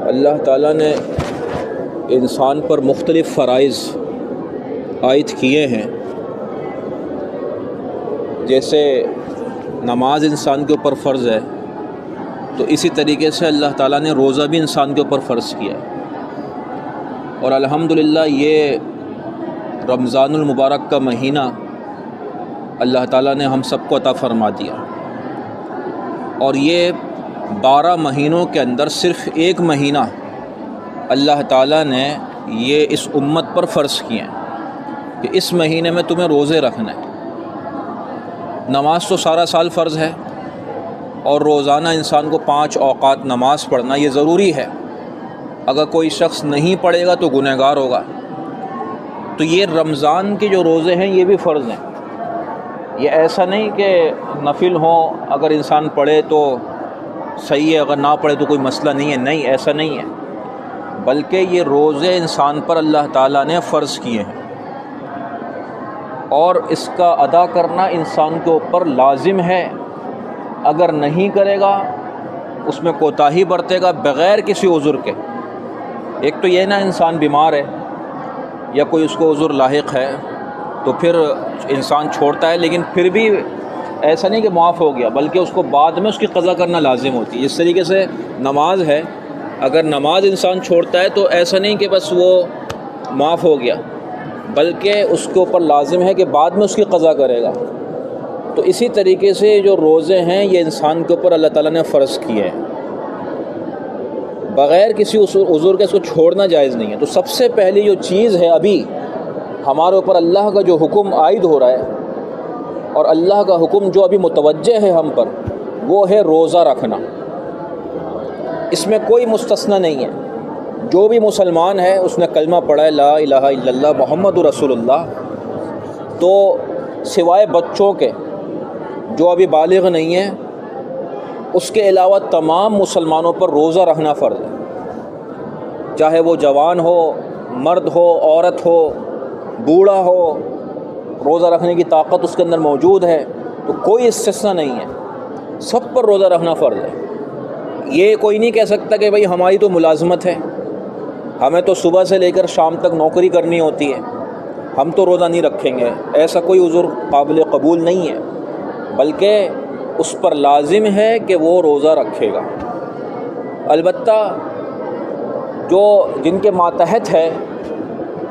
اللہ تعالیٰ نے انسان پر مختلف فرائض عائد کیے ہیں. جیسے نماز انسان کے اوپر فرض ہے، تو اسی طریقے سے اللہ تعالیٰ نے روزہ بھی انسان کے اوپر فرض کیا ہے. اور الحمدللہ یہ رمضان المبارک کا مہینہ اللہ تعالیٰ نے ہم سب کو عطا فرما دیا، اور یہ 12 مہینوں کے اندر صرف ایک مہینہ اللہ تعالیٰ نے یہ اس امت پر فرض کیے ہیں کہ اس مہینے میں تمہیں روزے رکھنا ہے. نماز تو سارا سال فرض ہے، اور روزانہ انسان کو 5 اوقات نماز پڑھنا یہ ضروری ہے. اگر کوئی شخص نہیں پڑھے گا تو گنہگار ہوگا. تو یہ رمضان کے جو روزے ہیں یہ بھی فرض ہیں. یہ ایسا نہیں کہ نفل ہوں، اگر انسان پڑھے تو صحیح ہے، اگر نہ پڑھے تو کوئی مسئلہ نہیں ہے. نہیں، ایسا نہیں ہے، بلکہ یہ روزے انسان پر اللہ تعالیٰ نے فرض کیے ہیں، اور اس کا ادا کرنا انسان کے اوپر لازم ہے. اگر نہیں کرے گا، اس میں کوتاہی برتے گا بغیر کسی عذر کے. ایک تو یہ نا انسان بیمار ہے یا کوئی اس کو عذر لاحق ہے تو پھر انسان چھوڑتا ہے، لیکن پھر بھی ایسا نہیں کہ معاف ہو گیا، بلکہ اس کو بعد میں اس کی قضا کرنا لازم ہوتی ہے. اس طریقے سے نماز ہے، اگر نماز انسان چھوڑتا ہے تو ایسا نہیں کہ بس وہ معاف ہو گیا، بلکہ اس کے اوپر لازم ہے کہ بعد میں اس کی قضا کرے گا. تو اسی طریقے سے جو روزے ہیں یہ انسان کے اوپر اللہ تعالیٰ نے فرض کیے ہیں، بغیر کسی عذر کے اس کو چھوڑنا جائز نہیں ہے. تو سب سے پہلی جو چیز ہے ابھی ہمارے اوپر اللہ کا جو حکم عائد ہو رہا ہے، اور اللہ کا حکم جو ابھی متوجہ ہے ہم پر، وہ ہے روزہ رکھنا. اس میں کوئی مستثنی نہیں ہے. جو بھی مسلمان ہے اس نے کلمہ پڑھا ہے لا الہ الا اللہ محمد رسول اللہ، تو سوائے بچوں کے جو ابھی بالغ نہیں ہیں، اس کے علاوہ تمام مسلمانوں پر روزہ رکھنا فرض ہے. چاہے وہ جوان ہو، مرد ہو، عورت ہو، بوڑھا ہو، روزہ رکھنے کی طاقت اس کے اندر موجود ہے، تو کوئی استثناء نہیں ہے. سب پر روزہ رکھنا فرض ہے. یہ کوئی نہیں کہہ سکتا کہ بھئی ہماری تو ملازمت ہے، ہمیں تو صبح سے لے کر شام تک نوکری کرنی ہوتی ہے، ہم تو روزہ نہیں رکھیں گے. ایسا کوئی عذر قابل قبول نہیں ہے، بلکہ اس پر لازم ہے کہ وہ روزہ رکھے گا. البتہ جو جن کے ماتحت ہے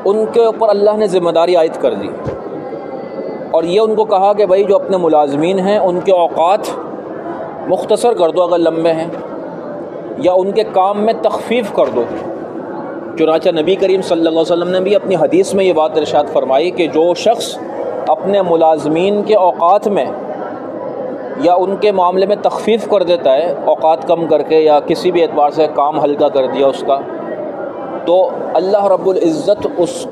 ان کے اوپر اللہ نے ذمہ داری عائد کر دی، اور یہ ان کو کہا کہ بھائی جو اپنے ملازمین ہیں ان کے اوقات مختصر کر دو اگر لمبے ہیں، یا ان کے کام میں تخفیف کر دو. چنانچہ نبی کریم صلی اللہ علیہ وسلم نے بھی اپنی حدیث میں یہ بات ارشاد فرمائی کہ جو شخص اپنے ملازمین کے اوقات میں یا ان کے معاملے میں تخفیف کر دیتا ہے، اوقات کم کر کے یا کسی بھی اعتبار سے کام ہلکا کر دیا اس کا، تو اللہ رب العزت اس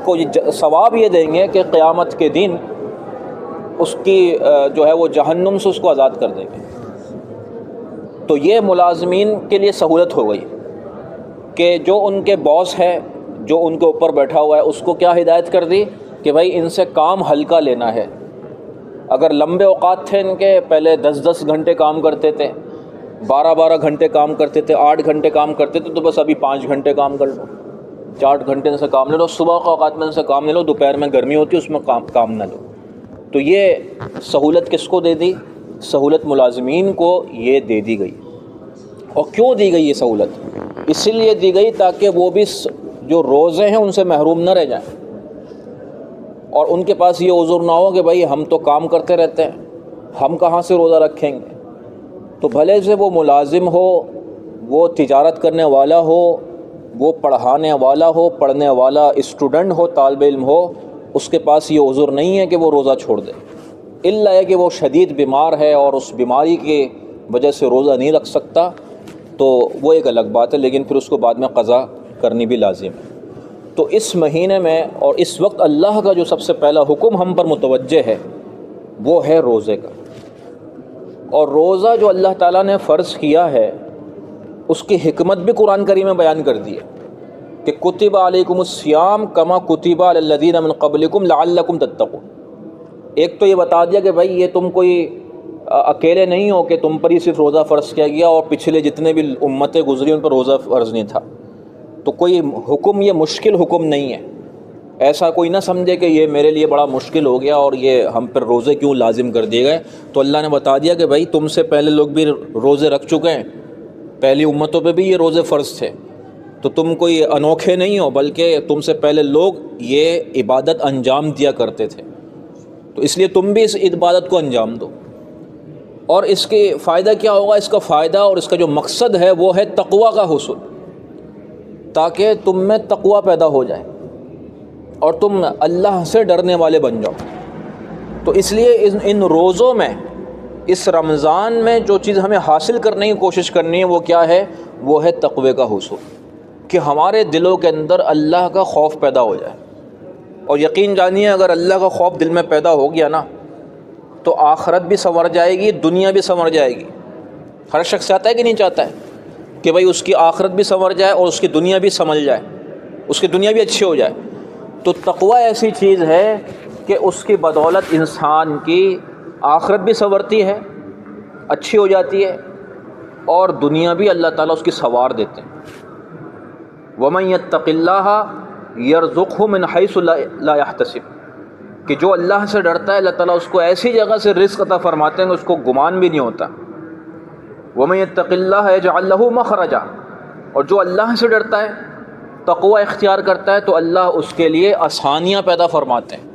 کو ثواب یہ دیں گے کہ قیامت کے دن اس کی جو ہے وہ جہنم سے اس کو آزاد کر دیں گے. تو یہ ملازمین کے لیے سہولت ہو گئی کہ جو ان کے باس ہے، جو ان کے اوپر بیٹھا ہوا ہے، اس کو کیا ہدایت کر دی کہ بھائی ان سے کام ہلکا لینا ہے. اگر لمبے اوقات تھے ان کے، پہلے 10 گھنٹے کام کرتے تھے، 12 گھنٹے کام کرتے تھے، 8 گھنٹے کام کرتے تھے، تو بس ابھی 5 گھنٹے کام کر لو، 4 گھنٹے سے کام لے لو، صبح کے اوقات میں سے کام لے لو، دوپہر میں گرمی ہوتی ہے اس میں کام نہ لو. تو یہ سہولت کس کو دے دی؟ سہولت ملازمین کو یہ دے دی گئی. اور کیوں دی گئی یہ سہولت؟ اسی لیے دی گئی تاکہ وہ بھی جو روزے ہیں ان سے محروم نہ رہ جائیں، اور ان کے پاس یہ عذر نہ ہو کہ بھائی ہم تو کام کرتے رہتے ہیں، ہم کہاں سے روزہ رکھیں گے. تو بھلے سے وہ ملازم ہو، وہ تجارت کرنے والا ہو، وہ پڑھانے والا ہو، پڑھنے والا اسٹوڈنٹ ہو، طالب علم ہو، اس کے پاس یہ عذر نہیں ہے کہ وہ روزہ چھوڑ دے، الا ہے کہ وہ شدید بیمار ہے اور اس بیماری کی وجہ سے روزہ نہیں رکھ سکتا، تو وہ ایک الگ بات ہے، لیکن پھر اس کو بعد میں قضا کرنی بھی لازم ہے. تو اس مہینے میں اور اس وقت اللہ کا جو سب سے پہلا حکم ہم پر متوجہ ہے وہ ہے روزے کا. اور روزہ جو اللہ تعالیٰ نے فرض کیا ہے اس کی حکمت بھی قرآن کریم میں بیان کر دی ہے کہ کتب علیکم الصیام کما کتب علی الذین من قبلکم لعلکم تتقون. ایک تو یہ بتا دیا کہ بھائی یہ تم کوئی اکیلے نہیں ہو کہ تم پر ہی صرف روزہ فرض کیا گیا اور پچھلے جتنے بھی امتیں گزری ان پر روزہ فرض نہیں تھا. تو کوئی حکم یہ مشکل حکم نہیں ہے. ایسا کوئی نہ سمجھے کہ یہ میرے لیے بڑا مشکل ہو گیا اور یہ ہم پر روزے کیوں لازم کر دیے گئے. تو اللہ نے بتا دیا کہ بھائی تم سے پہلے لوگ بھی روزے رکھ چکے ہیں، پہلی امتوں پہ بھی یہ روزے فرض تھے، تو تم کوئی انوکھے نہیں ہو، بلکہ تم سے پہلے لوگ یہ عبادت انجام دیا کرتے تھے، تو اس لیے تم بھی اس عبادت کو انجام دو. اور اس کے فائدہ کیا ہوگا؟ اس کا فائدہ اور اس کا جو مقصد ہے وہ ہے تقوی کا حصول، تاکہ تم میں تقوی پیدا ہو جائے اور تم اللہ سے ڈرنے والے بن جاؤ. تو اس لیے ان روزوں میں، اس رمضان میں جو چیز ہمیں حاصل کرنے کی کوشش کرنی ہے وہ کیا ہے؟ وہ ہے تقوی کا حصول، کہ ہمارے دلوں کے اندر اللہ کا خوف پیدا ہو جائے. اور یقین جانیے اگر اللہ کا خوف دل میں پیدا ہو گیا نا تو آخرت بھی سنور جائے گی، دنیا بھی سنور جائے گی. ہر شخص چاہتا ہے کہ نہیں چاہتا ہے کہ بھائی اس کی آخرت بھی سنور جائے اور اس کی دنیا بھی سنبھل جائے، اس کی دنیا بھی اچھی ہو جائے. تو تقوی ایسی چیز ہے کہ اس کی بدولت انسان کی آخرت بھی سنورتی ہے، اچھی ہو جاتی ہے، اور دنیا بھی اللہ تعالیٰ اس کی سنوار دیتے ہیں. وَمَن يَتَّقِ اللَّهَ يَرْزُقْهُ مِنْ حَيْثُ لَا يَحْتَسِبُ، کہ جو اللہ سے ڈرتا ہے اللہ تعالیٰ اس کو ایسی جگہ سے رزق عطا فرماتے ہیں کہ اس کو گمان بھی نہیں ہوتا. وَمَن يَتَّقِ اللَّهَ يَجْعَل لَّهُ مَخْرَجًا، اور جو اللہ سے ڈرتا ہے، تقوی اختیار کرتا ہے، تو اللہ اس کے لیے آسانیاں پیدا فرماتے ہیں.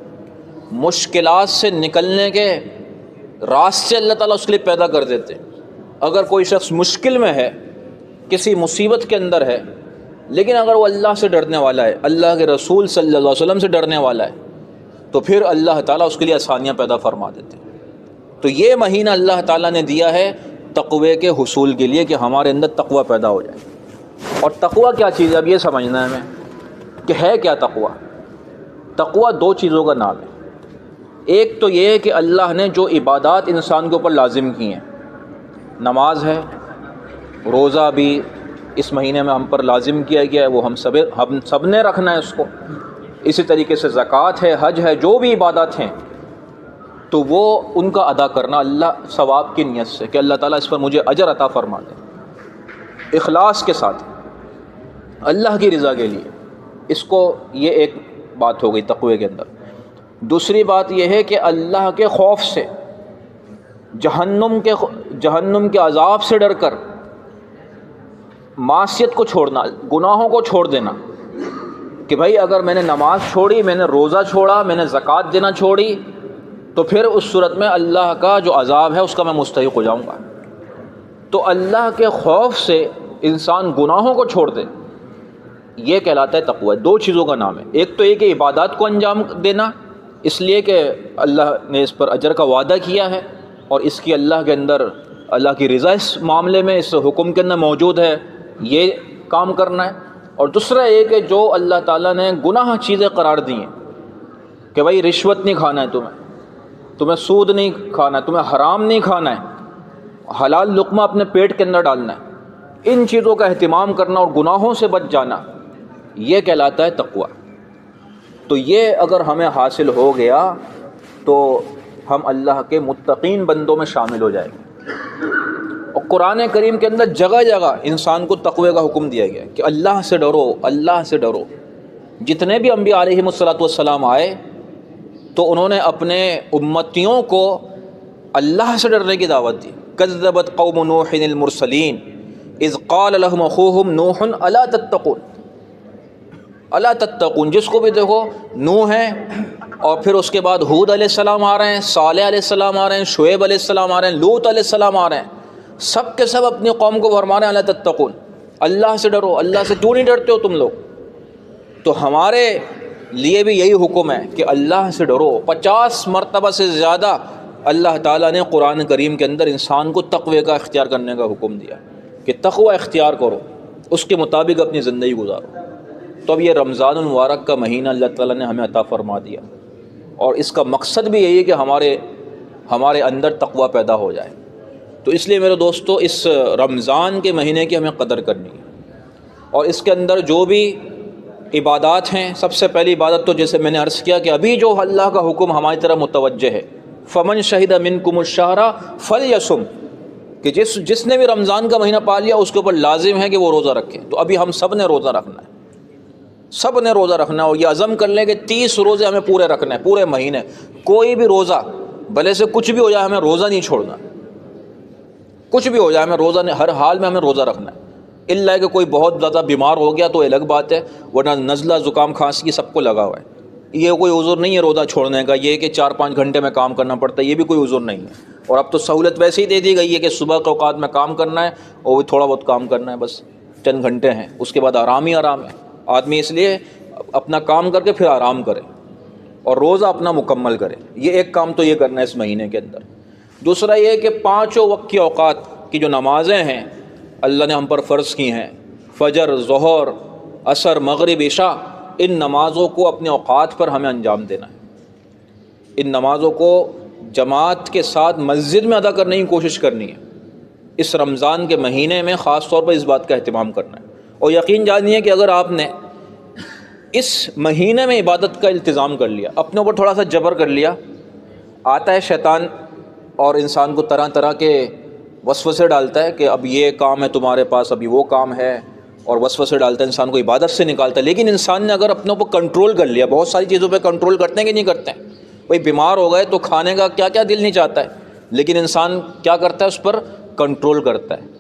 مشکلات سے نکلنے کے راستے اللہ تعالیٰ اس کے لیے پیدا کر دیتے ہیں. اگر کوئی شخص مشکل میں ہے، کسی مصیبت کے اندر ہے، لیکن اگر وہ اللہ سے ڈرنے والا ہے، اللہ کے رسول صلی اللہ علیہ وسلم سے ڈرنے والا ہے، تو پھر اللہ تعالیٰ اس کے لیے آسانیاں پیدا فرما دیتے ہیں. تو یہ مہینہ اللہ تعالیٰ نے دیا ہے تقوی کے حصول کے لیے، کہ ہمارے اندر تقوی پیدا ہو جائے. اور تقوی کیا چیز ہے؟ اب یہ سمجھنا ہے ہمیں کہ ہے کیا تقوی. تقوی دو چیزوں کا نام ہے. ایک تو یہ ہے کہ اللہ نے جو عبادات انسان کے اوپر لازم کی ہیں، نماز ہے، روزہ بھی اس مہینے میں ہم پر لازم کیا گیا ہے، وہ ہم سب نے رکھنا ہے اس کو. اسی طریقے سے زکوٰۃ ہے، حج ہے، جو بھی عبادات ہیں تو وہ ان کا ادا کرنا اللہ ثواب کی نیت سے، کہ اللہ تعالیٰ اس پر مجھے اجر عطا فرما دے، اخلاص کے ساتھ، اللہ کی رضا کے لیے. اس کو یہ ایک بات ہو گئی تقوی کے اندر. دوسری بات یہ ہے کہ اللہ کے خوف سے، جہنم کے عذاب سے ڈر کر معصیت کو چھوڑنا، گناہوں کو چھوڑ دینا. کہ بھائی اگر میں نے نماز چھوڑی، میں نے روزہ چھوڑا، میں نے زکوٰۃ دینا چھوڑی، تو پھر اس صورت میں اللہ کا جو عذاب ہے اس کا میں مستحق ہو جاؤں گا. تو اللہ کے خوف سے انسان گناہوں کو چھوڑ دے، یہ کہلاتا ہے تقوی. دو چیزوں کا نام ہے. ایک تو یہ کہ عبادات کو انجام دینا، اس لیے کہ اللہ نے اس پر اجر کا وعدہ کیا ہے، اور اس کی اللہ کے اندر اللہ کی رضا اس معاملے میں، اس حکم کے اندر موجود ہے، یہ کام کرنا ہے. اور دوسرا یہ کہ جو اللہ تعالیٰ نے گناہ چیزیں قرار دی ہیں، کہ بھائی رشوت نہیں کھانا ہے، تمہیں سود نہیں کھانا ہے، تمہیں حرام نہیں کھانا ہے، حلال لقمہ اپنے پیٹ کے اندر ڈالنا ہے، ان چیزوں کا اہتمام کرنا اور گناہوں سے بچ جانا، یہ کہلاتا ہے تقوی. تو یہ اگر ہمیں حاصل ہو گیا تو ہم اللہ کے متقین بندوں میں شامل ہو جائیں گے. اور قرآن کریم کے اندر جگہ جگہ انسان کو تقوی کا حکم دیا گیا کہ اللہ سے ڈرو، اللہ سے ڈرو. جتنے بھی انبیاء علیہم الصلوۃ والسلام آئے تو انہوں نے اپنے امتیوں کو اللہ سے ڈرنے کی دعوت دی. کذبت قوم نوح المرسلین اذ قال لهم اخوهم نوح الا تتقون، الا تتقون. جس کو بھی دیکھو نوح ہے، اور پھر اس کے بعد ہود علیہ السلام آ رہے ہیں، صالح علیہ السلام آ رہے ہیں، شعیب علیہ السلام آ رہے ہیں، لوط علیہ السلام آ رہے ہیں. سب کے سب اپنی قوم کو فرما رہے ہیں الا تتقون، اللہ سے ڈرو. اللہ سے کیوں نہیں ڈرتے ہو تم لوگ؟ تو ہمارے لیے بھی یہی حکم ہے کہ اللہ سے ڈرو. 50 مرتبہ سے زیادہ اللہ تعالیٰ نے قرآن کریم کے اندر انسان کو تقوی کا اختیار کرنے کا حکم دیا کہ تقوی اختیار کرو، اس کے مطابق اپنی زندگی گزارو. تو اب یہ رمضان المبارک کا مہینہ اللہ تعالیٰ نے ہمیں عطا فرما دیا، اور اس کا مقصد بھی یہی ہے کہ ہمارے اندر تقوی پیدا ہو جائے. تو اس لیے میرے دوستو اس رمضان کے مہینے کی ہمیں قدر کرنی ہے، اور اس کے اندر جو بھی عبادات ہیں، سب سے پہلی عبادت تو جیسے میں نے عرض کیا کہ ابھی جو اللہ کا حکم ہماری طرف متوجہ ہے فمن شہد منکم الشہر فلیصم، کہ جس نے بھی رمضان کا مہینہ پا لیا اس کے اوپر لازم ہے کہ وہ روزہ رکھے۔ تو ابھی ہم سب نے روزہ رکھنا ہے، سب نے روزہ رکھنا ہے، اور یہ عزم کر لیں کہ 30 روزے ہمیں پورے رکھنے ہیں، پورے مہینے کوئی بھی روزہ، بھلے سے کچھ بھی ہو جائے ہمیں روزہ نہیں چھوڑنا، کچھ بھی ہو جائے ہمیں روزہ نہیں، ہر حال میں ہمیں روزہ رکھنا ہے، الا کہ کوئی بہت زیادہ بیمار ہو گیا تو الگ بات ہے، ورنہ نزلہ زکام کھانسی سب کو لگا ہوا ہے، یہ کوئی عذر نہیں ہے روزہ چھوڑنے کا، یہ کہ 4-5 گھنٹے میں کام کرنا پڑتا ہے، یہ بھی کوئی عذر نہیں ہے۔ اور اب تو سہولت ویسے ہی دے دی گئی ہے کہ صبح کے اوقات میں کام کرنا ہے اور وہ تھوڑا بہت کام کرنا ہے، بس 10 گھنٹے ہیں، اس کے بعد آرام ہی آرام ہے۔ آدمی اس لیے اپنا کام کر کے پھر آرام کرے اور روزہ اپنا مکمل کرے، یہ ایک کام تو یہ کرنا ہے اس مہینے کے اندر۔ دوسرا یہ کہ 5 وقت کی اوقات کی جو نمازیں ہیں اللہ نے ہم پر فرض کی ہیں، فجر، ظہر، عصر، مغرب، عشاء، ان نمازوں کو اپنے اوقات پر ہمیں انجام دینا ہے، ان نمازوں کو جماعت کے ساتھ مسجد میں ادا کرنے کی کوشش کرنی ہے۔ اس رمضان کے مہینے میں خاص طور پر اس بات کا اہتمام کرنا ہے، اور یقین جانیے کہ اگر آپ نے اس مہینے میں عبادت کا التزام کر لیا، اپنے اوپر تھوڑا سا جبر کر لیا، آتا ہے شیطان اور انسان کو طرح طرح کے وسوسے ڈالتا ہے کہ اب یہ کام ہے تمہارے پاس، ابھی وہ کام ہے، اور وسوسے ڈالتا ہے، انسان کو عبادت سے نکالتا ہے۔ لیکن انسان نے اگر اپنے اوپر کنٹرول کر لیا، بہت ساری چیزوں پہ کنٹرول کرتے ہیں کہ نہیں کرتے ہیں، بھئی بیمار ہو گئے تو کھانے کا کیا کیا دل نہیں چاہتا ہے، لیکن انسان کیا کرتا ہے، اس پر کنٹرول کرتا ہے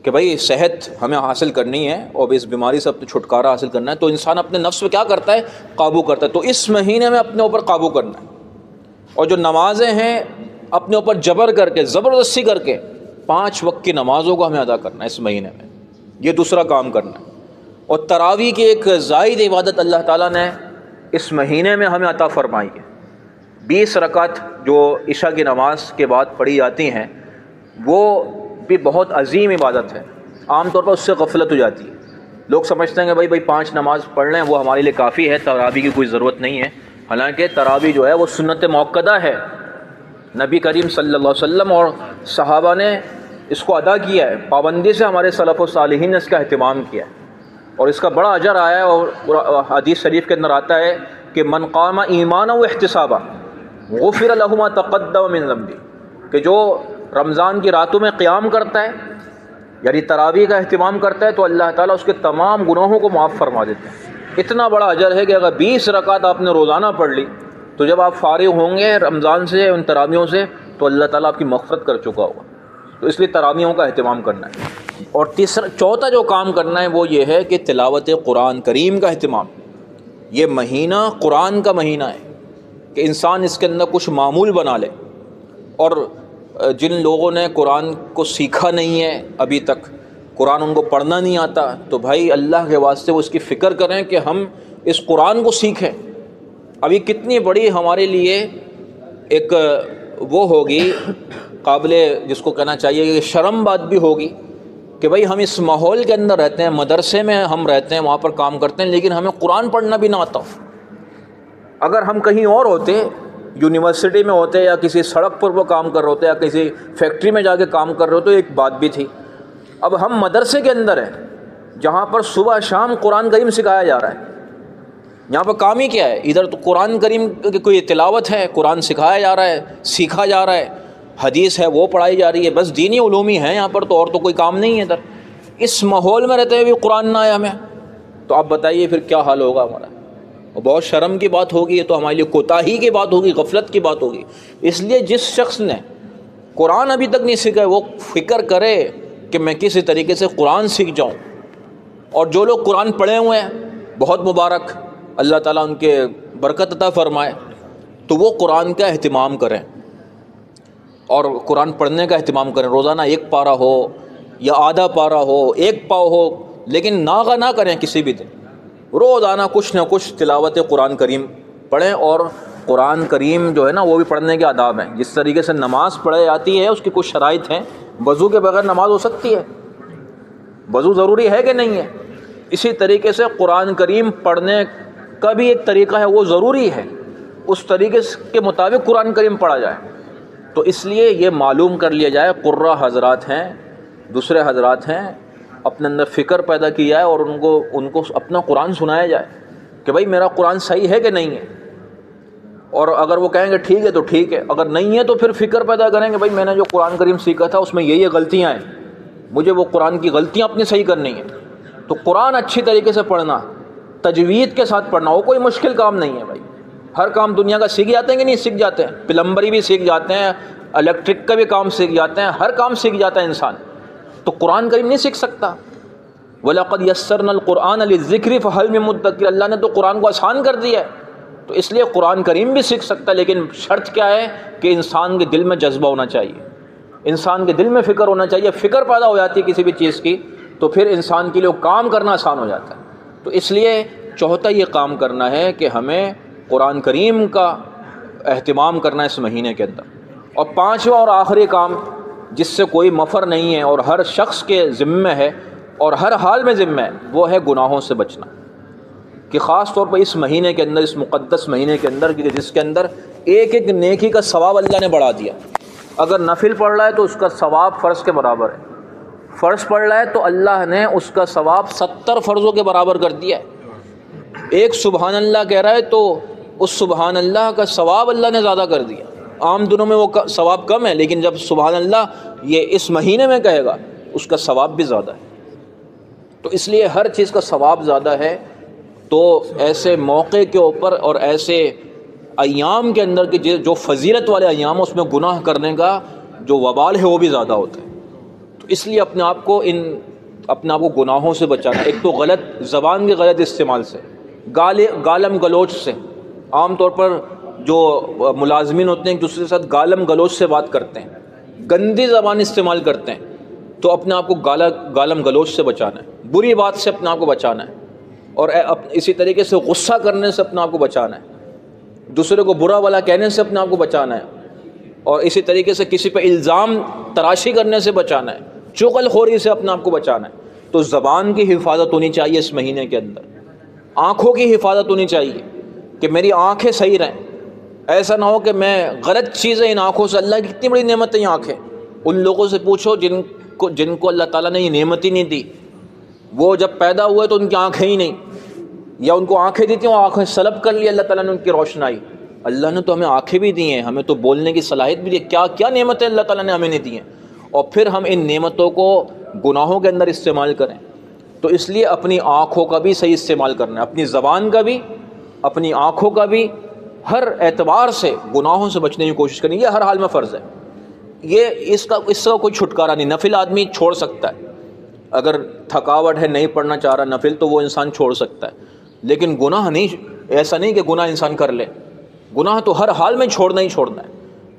کہ بھئی صحت ہمیں حاصل کرنی ہے اور اس بیماری سے چھٹکارا حاصل کرنا ہے، تو انسان اپنے نفس پہ کیا کرتا ہے، قابو کرتا ہے۔ تو اس مہینے میں اپنے اوپر قابو کرنا ہے، اور جو نمازیں ہیں اپنے اوپر جبر کر کے، زبردستی کر کے 5 وقت کی نمازوں کو ہمیں ادا کرنا ہے اس مہینے میں، یہ دوسرا کام کرنا ہے۔ اور تراویح کی ایک زائد عبادت اللہ تعالیٰ نے اس مہینے میں ہمیں عطا فرمائی ہے، 20 رکعت جو عشاء کی نماز کے بعد پڑھی جاتی ہیں، وہ بھی بہت عظیم عبادت ہے۔ عام طور پر اس سے غفلت ہو جاتی ہے، لوگ سمجھتے ہیں کہ بھئی 5 نماز پڑھ لیں وہ ہمارے لیے کافی ہے، تراویح کی کوئی ضرورت نہیں ہے، حالانکہ تراویح جو ہے وہ سنت موقدہ ہے، نبی کریم صلی اللہ علیہ وسلم اور صحابہ نے اس کو ادا کیا ہے، پابندی سے ہمارے سلف و صالحین نے اس کا اہتمام کیا ہے، اور اس کا بڑا اجر آیا ہے۔ اور حدیث شریف کے اندر آتا ہے کہ من قام ایمانا و احتسابا غفر له ما تقدم من ذنبه، کہ جو رمضان کی راتوں میں قیام کرتا ہے، یعنی تراویح کا اہتمام کرتا ہے، تو اللہ تعالیٰ اس کے تمام گناہوں کو معاف فرما دیتے ہیں۔ اتنا بڑا اجر ہے کہ اگر 20 رکعت آپ نے روزانہ پڑھ لی تو جب آپ فارغ ہوں گے رمضان سے، ان تراویحوں سے، تو اللہ تعالیٰ آپ کی مغفرت کر چکا ہوگا۔ تو اس لیے تراویحوں کا اہتمام کرنا ہے۔ اور چوتھا جو کام کرنا ہے وہ یہ ہے کہ تلاوت قرآن کریم کا اہتمام۔ یہ مہینہ قرآن کا مہینہ ہے کہ انسان اس کے اندر کچھ معمول بنا لے، اور جن لوگوں نے قرآن کو سیکھا نہیں ہے ابھی تک، قرآن ان کو پڑھنا نہیں آتا، تو بھائی اللہ کے واسطے وہ اس کی فکر کریں کہ ہم اس قرآن کو سیکھیں۔ ابھی کتنی بڑی ہمارے لیے ایک وہ ہوگی، قابل جس کو کہنا چاہیے کہ شرم بات بھی ہوگی کہ بھائی ہم اس ماحول کے اندر رہتے ہیں، مدرسے میں ہم رہتے ہیں، وہاں پر کام کرتے ہیں، لیکن ہمیں قرآن پڑھنا بھی نہ آتا ہو۔ اگر ہم کہیں اور ہوتے، یونیورسٹی میں ہوتے، یا کسی سڑک پر وہ کام کر رہے ہوتے، یا کسی فیکٹری میں جا کے کام کر رہے ہوتے، تو ایک بات بھی تھی۔ اب ہم مدرسے کے اندر ہیں جہاں پر صبح شام قرآن کریم سکھایا جا رہا ہے، یہاں پر کام ہی کیا ہے؟ ادھر تو قرآن کریم کی کوئی تلاوت ہے، قرآن سکھایا جا رہا ہے، سیکھا جا رہا ہے، حدیث ہے وہ پڑھائی جا رہی ہے، بس دینی علوم ہی ہیں یہاں پر، تو اور تو کوئی کام نہیں ہے ادھر۔ اس ماحول میں رہتے ہوئے بھی قرآن نہ آیا ہمیں، تو آپ بتائیے پھر کیا حال ہوگا ہمارا؟ اور بہت شرم کی بات ہوگی، یہ تو ہمارے لیے کوتاہی کی بات ہوگی، غفلت کی بات ہوگی۔ اس لیے جس شخص نے قرآن ابھی تک نہیں سیکھا ہے وہ فکر کرے کہ میں کسی طریقے سے قرآن سیکھ جاؤں، اور جو لوگ قرآن پڑھے ہوئے ہیں بہت مبارک، اللہ تعالیٰ ان کے برکت عطا فرمائے، تو وہ قرآن کا اہتمام کریں اور قرآن پڑھنے کا اہتمام کریں۔ روزانہ 1 پارہ ہو یا آدھا پارہ ہو، 1 پاؤ ہو، لیکن ناغہ نہ کریں کسی بھی دن، روزانہ کچھ نہ کچھ تلاوت قرآن کریم پڑھیں۔ اور قرآن کریم جو ہے نا وہ بھی پڑھنے کے آداب ہیں، جس طریقے سے نماز پڑھائی جاتی ہے اس کی کچھ شرائط ہیں، وضو کے بغیر نماز ہو سکتی ہے؟ وضو ضروری ہے کہ نہیں ہے؟ اسی طریقے سے قرآن کریم پڑھنے کا بھی ایک طریقہ ہے، وہ ضروری ہے، اس طریقے کے مطابق قرآن کریم پڑھا جائے۔ تو اس لیے یہ معلوم کر لیا جائے، قرہ حضرات ہیں، دوسرے حضرات ہیں، اپنے اندر فکر پیدا کی جائے اور ان کو اپنا قرآن سنایا جائے کہ بھائی میرا قرآن صحیح ہے کہ نہیں ہے۔ اور اگر وہ کہیں گے ٹھیک ہے تو ٹھیک ہے، اگر نہیں ہے تو پھر فکر پیدا کریں گے بھائی میں نے جو قرآن کریم سیکھا تھا اس میں یہ غلطیاں ہیں، مجھے وہ قرآن کی غلطیاں اپنی صحیح کرنی ہیں۔ تو قرآن اچھی طریقے سے پڑھنا، تجوید کے ساتھ پڑھنا، وہ کوئی مشکل کام نہیں ہے بھائی، ہر کام دنیا کا سیکھ جاتے ہیں کہ نہیں سیکھ جاتے ہیں، پلمبری بھی سیکھ جاتے ہیں، الیکٹرک کا بھی کام سیکھ جاتے ہیں، ہر کام سیکھ جاتا ہے انسان، تو قرآن کریم نہیں سیکھ سکتا؟ وَلَقَدْ يَسَّرْنَا الْقُرْآنَ لِلذِّكْرِ فَهَلْ مِن مُدَّكِرٍ، اللہ نے تو قرآن کو آسان کر دیا ہے، تو اس لیے قرآن کریم بھی سیکھ سکتا ہے، لیکن شرط کیا ہے کہ انسان کے دل میں جذبہ ہونا چاہیے، انسان کے دل میں فکر ہونا چاہیے، فکر پیدا ہو جاتی ہے کسی بھی چیز کی تو پھر انسان کے لیے کام کرنا آسان ہو جاتا ہے۔ تو اس لیے چوتھا یہ کام کرنا ہے کہ ہمیں قرآن کریم کا اہتمام کرنا ہے اس مہینے کے اندر۔ اور پانچواں اور آخری کام جس سے کوئی مفر نہیں ہے اور ہر شخص کے ذمہ ہے اور ہر حال میں ذمہ ہے، وہ ہے گناہوں سے بچنا، کہ خاص طور پر اس مہینے کے اندر، اس مقدس مہینے کے اندر، جس کے اندر ایک ایک نیکی کا ثواب اللہ نے بڑھا دیا۔ اگر نفل پڑھ رہا ہے تو اس کا ثواب فرض کے برابر ہے، فرض پڑھ رہا ہے تو اللہ نے اس کا ثواب 70 فرضوں کے برابر کر دیا ہے۔ ایک سبحان اللہ کہہ رہا ہے تو اس سبحان اللہ کا ثواب اللہ نے زیادہ کر دیا۔ عام دنوں میں وہ ثواب کم ہے، لیکن جب سبحان اللہ یہ اس مہینے میں کہے گا اس کا ثواب بھی زیادہ ہے۔ تو اس لیے ہر چیز کا ثواب زیادہ ہے، تو ایسے موقع کے اوپر اور ایسے ایام کے اندر کہ جو فضیلت والے ایام اس میں گناہ کرنے کا جو وبال ہے وہ بھی زیادہ ہوتا ہے۔ تو اس لیے اپنے آپ کو گناہوں سے بچانا، ایک تو غلط زبان کے غلط استعمال سے، گالم گلوچ سے، عام طور پر جو ملازمین ہوتے ہیں ایک دوسرے کے ساتھ گالم گلوچ سے بات کرتے ہیں، گندی زبان استعمال کرتے ہیں، تو اپنے آپ کو گالم گلوچ سے بچانا ہے، بری بات سے اپنے آپ کو بچانا ہے، اور اسی طریقے سے غصہ کرنے سے اپنے آپ کو بچانا ہے، دوسرے کو برا بھلا کہنے سے اپنے آپ کو بچانا ہے، اور اسی طریقے سے کسی پہ الزام تراشی کرنے سے بچانا ہے، چغل خوری سے اپنے آپ کو بچانا ہے۔ تو زبان کی حفاظت ہونی چاہیے اس مہینے کے اندر، آنکھوں کی حفاظت ہونی چاہیے کہ میری آنکھیں صحیح رہیں، ایسا نہ ہو کہ میں غلط چیزیں ان آنکھوں سے، اللہ کی کتنی بڑی نعمت ہے یہ آنکھیں، ان لوگوں سے پوچھو جن کو اللہ تعالیٰ نے یہ نعمت ہی نہیں دی، وہ جب پیدا ہوئے تو ان کی آنکھیں ہی نہیں، یا ان کو آنکھیں دی تھیں وہ آنکھیں سلب کر لی اللہ تعالیٰ نے ان کی روشنائی۔ اللہ نے تو ہمیں آنکھیں بھی دی ہیں، ہمیں تو بولنے کی صلاحیت بھی دی، کیا کیا نعمتیں اللہ تعالیٰ نے ہمیں نہیں دی ہیں، اور پھر ہم ان نعمتوں کو گناہوں کے اندر استعمال کریں۔ تو اس لیے اپنی آنکھوں کا بھی صحیح استعمال کرنا ہے، اپنی زبان کا بھی، اپنی آنکھوں کا بھی، ہر اعتبار سے گناہوں سے بچنے کی کوشش کرنی، یہ ہر حال میں فرض ہے، اس کا کوئی چھٹکارا نہیں۔ نفل آدمی چھوڑ سکتا ہے، اگر تھکاوٹ ہے نہیں پڑھنا چاہ رہا نفل تو وہ انسان چھوڑ سکتا ہے، لیکن گناہ نہیں، ایسا نہیں کہ گناہ انسان کر لے، گناہ تو ہر حال میں چھوڑنا ہی چھوڑنا ہے۔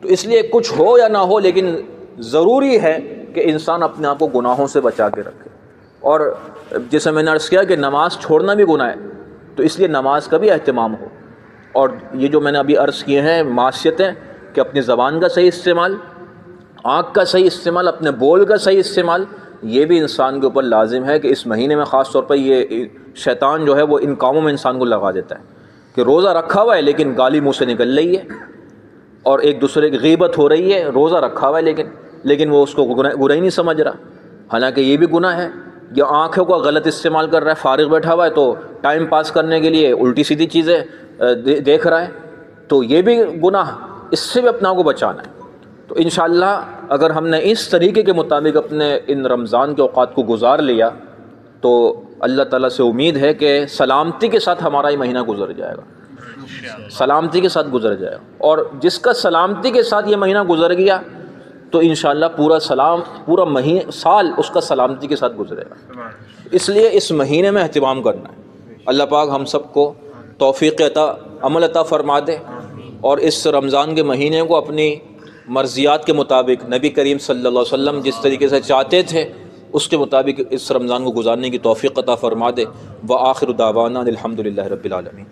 تو اس لیے کچھ ہو یا نہ ہو لیکن ضروری ہے کہ انسان اپنے آپ کو گناہوں سے بچا کے رکھے۔ اور جیسے میں نے عرض کیا کہ نماز چھوڑنا بھی گناہ ہے، تو اس لیے نماز کا بھی اہتمام ہو۔ اور یہ جو میں نے ابھی عرض کیے ہیں معصیتیں، کہ اپنی زبان کا صحیح استعمال، آنکھ کا صحیح استعمال، اپنے بول کا صحیح استعمال، یہ بھی انسان کے اوپر لازم ہے کہ اس مہینے میں خاص طور پر یہ شیطان جو ہے وہ ان کاموں میں انسان کو لگا دیتا ہے کہ روزہ رکھا ہوا ہے لیکن گالی منہ سے نکل رہی ہے، اور ایک دوسرے کی غیبت ہو رہی ہے، روزہ رکھا ہوا ہے لیکن وہ اس کو گناہ ہی نہیں سمجھ رہا، حالانکہ یہ بھی گناہ ہے۔ یا آنکھوں کا غلط استعمال کر رہا ہے، فارغ بیٹھا ہوا ہے تو ٹائم پاس کرنے کے لیے الٹی سیدھی چیزیں دیکھ رہا ہے، تو یہ بھی گناہ، اس سے بھی اپنا کو بچانا ہے۔ تو انشاءاللہ اگر ہم نے اس طریقے کے مطابق اپنے ان رمضان کے اوقات کو گزار لیا تو اللہ تعالیٰ سے امید ہے کہ سلامتی کے ساتھ ہمارا یہ مہینہ گزر جائے گا، سلامتی کے ساتھ گزر جائے گا، اور جس کا سلامتی کے ساتھ یہ مہینہ گزر گیا تو انشاءاللہ پورا سال اس کا سلامتی کے ساتھ گزرے گا۔ اس لیے اس مہینے میں اہتمام کرنا ہے۔ اللہ پاک ہم سب کو توفیق عمل عطا فرما دے، اور اس رمضان کے مہینے کو اپنی مرضیات کے مطابق نبی کریم صلی اللہ علیہ وسلم جس طریقے سے چاہتے تھے اس کے مطابق اس رمضان کو گزارنے کی توفیق عطا فرما دے۔ وآخر دعوانا الحمد للہ رب العالمین۔